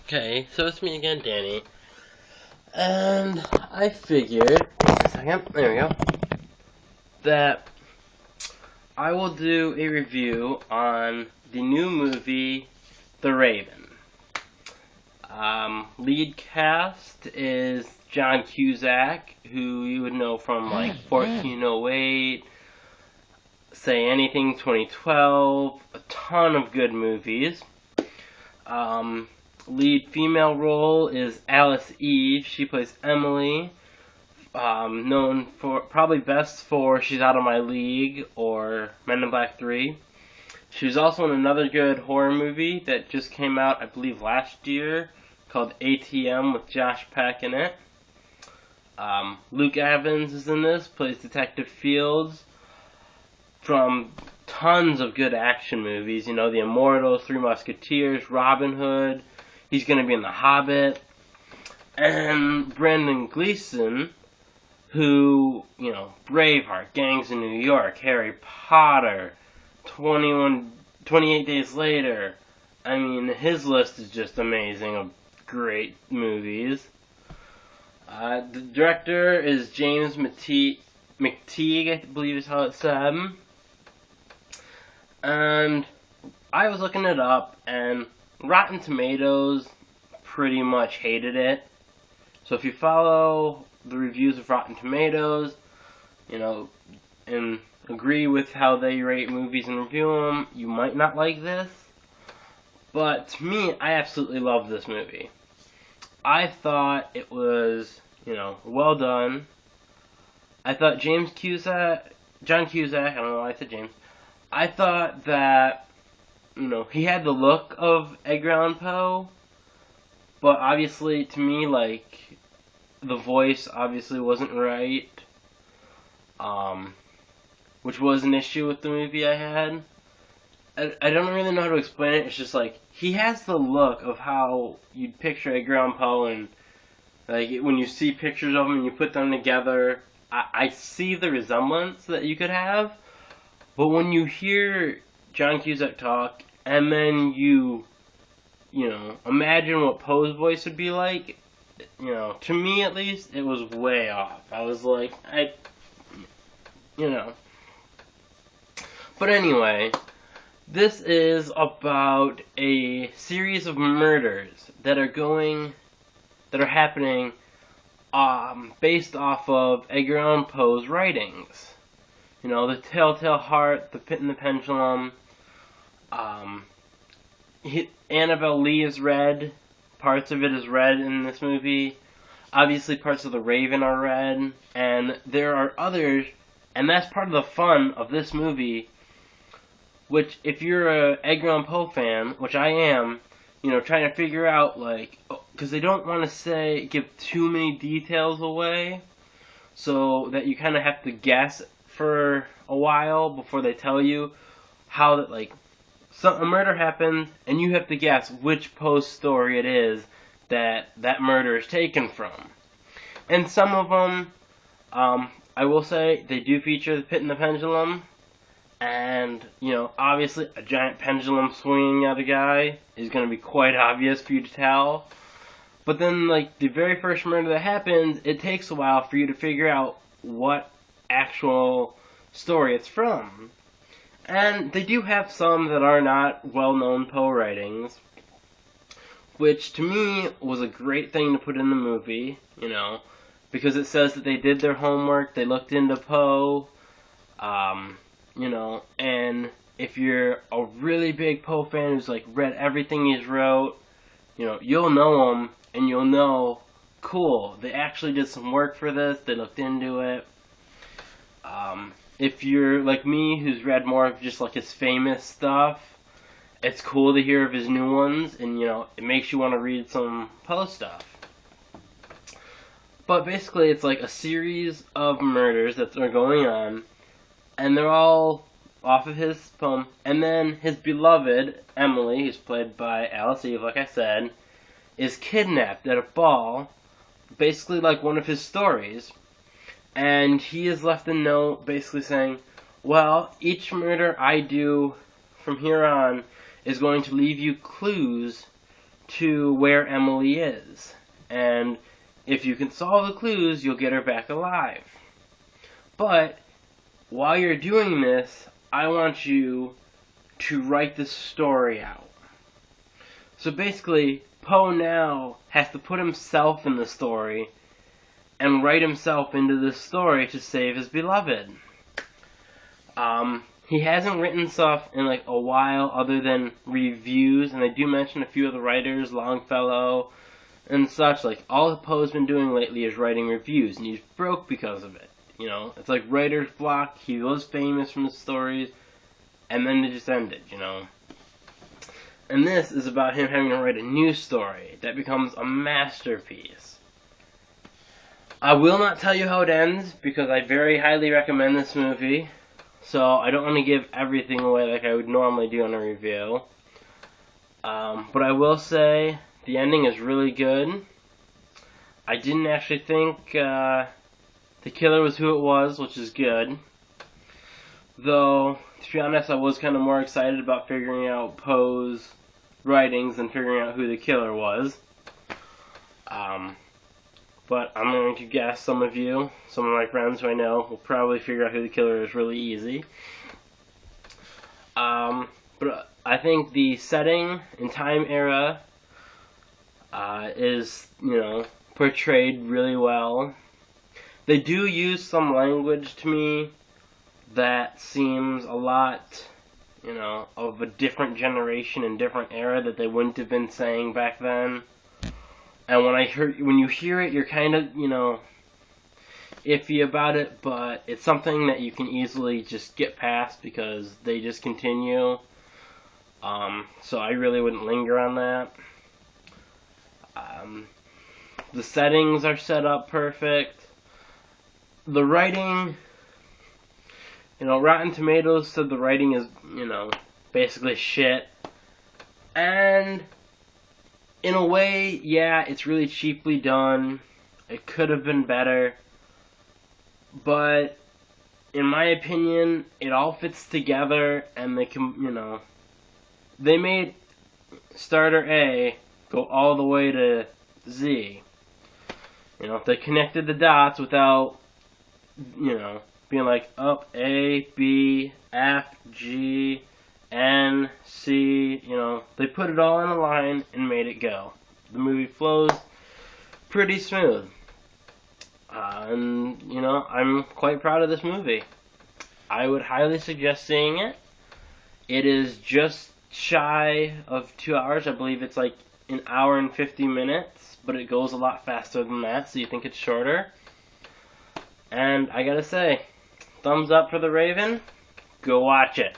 Okay, so it's me again, Danny. And I figured, just a second, there we go, that I will do a review on the new movie, The Raven. Lead cast is John Cusack, who you would know from like 1408, Say Anything 2012, a ton of good movies. Lead female role is Alice Eve. She plays Emily, known for probably best for She's Out of My League or Men in Black 3. She was also in another good horror movie that just came out, I believe, last year called ATM with Josh Peck in it. Luke Evans is in this, plays Detective Fields from tons of good action movies. You know, The Immortals, Three Musketeers, Robin Hood. He's going to be in The Hobbit. And Brendan Gleeson, who, you know, Braveheart, Gangs in New York, Harry Potter, 28 Days Later. I mean, his list is just amazing of great movies. The director is James McTeague, I believe is how it's said. And I was looking it up, and Rotten Tomatoes pretty much hated it. So if you follow the reviews of Rotten Tomatoes, you know, and agree with how they rate movies and review them, you might not like this. But to me, I absolutely love this movie. I thought it was, you know, well done. I thought John Cusack, I don't know why I said James, I thought that, you know, he had the look of Edgar Allan Poe, but obviously, to me, like, the voice obviously wasn't right, which was an issue with the movie I had. I don't really know how to explain it. It's just like, he has the look of how you'd picture Edgar Allan Poe, and like when you see pictures of him and you put them together, I see the resemblance that you could have. But when you hear John Cusack talk, and then you know, imagine what Poe's voice would be like, you know, to me at least, it was way off. I was like, you know. But anyway, this is about a series of murders that are happening, based off of Edgar Allan Poe's writings. You know, The Telltale Heart, The Pit and the Pendulum. Annabelle Lee is red. Parts of it is red in this movie. Obviously, parts of The Raven are red. And there are others, and that's part of the fun of this movie. Which, if you're a Edgar Allan Poe fan, which I am, you know, trying to figure out, like, because they don't want to give too many details away, so that you kind of have to guess for a while before they tell you how that, like, a murder happens, and you have to guess which Poe story it is that murder is taken from. And some of them, I will say, they do feature The Pit and the Pendulum, and, you know, obviously a giant pendulum swinging at a guy is going to be quite obvious for you to tell. But then, like, the very first murder that happens, it takes a while for you to figure out what actual story it's from. And they do have some that are not well-known Poe writings, which to me was a great thing to put in the movie, you know, because it says that they did their homework, they looked into Poe, you know, and if you're a really big Poe fan who's, like, read everything he's wrote, you know, you'll know him, and you'll know, cool, they actually did some work for this, they looked into it. If you're like me, who's read more of just, like, his famous stuff, it's cool to hear of his new ones, and, you know, it makes you want to read some Poe stuff. But basically, it's like a series of murders that are going on, and they're all off of his poem. And then his beloved, Emily, who's played by Alice Eve, like I said, is kidnapped at a ball, basically like one of his stories. And he has left a note basically saying, well, each murder I do from here on is going to leave you clues to where Emily is. And if you can solve the clues, you'll get her back alive. But while you're doing this, I want you to write the story out. So basically, Poe now has to put himself in the story and write himself into this story to save his beloved. He hasn't written stuff in like a while other than reviews, and I do mention a few of the writers, Longfellow and such. Like, all Poe's been doing lately is writing reviews, and he's broke because of it. You know, it's like writer's block. He was famous from the stories, and then they just ended, you know. And this is about him having to write a new story that becomes a masterpiece. I will not tell you how it ends, because I very highly recommend this movie. So I don't want to give everything away like I would normally do on a review. But I will say the ending is really good. I didn't actually think the killer was who it was, which is good. Though, to be honest, I was kind of more excited about figuring out Poe's writings than figuring out who the killer was. But I'm going to guess some of my friends who I know, will probably figure out who the killer is really easy. But I think the setting and time era is, you know, portrayed really well. They do use some language to me that seems a lot, you know, of a different generation and different era that they wouldn't have been saying back then. And when you hear it, you're kind of, you know, iffy about it, but it's something that you can easily just get past because they just continue. So I really wouldn't linger on that. The settings are set up perfect. The writing, you know, Rotten Tomatoes said the writing is, you know, basically shit. And in a way, yeah, it's really cheaply done. It could have been better. But in my opinion, it all fits together, and they can, you know, they made starter A go all the way to Z. You know, they connected the dots without, you know, being like up A, B, F, G, N, C, you know, they put it all in a line and made it go. The movie flows pretty smooth. And, you know, I'm quite proud of this movie. I would highly suggest seeing it. It is just shy of 2 hours. I believe it's like an hour and 50 minutes, but it goes a lot faster than that, so you think it's shorter. And I gotta say, thumbs up for The Raven. Go watch it.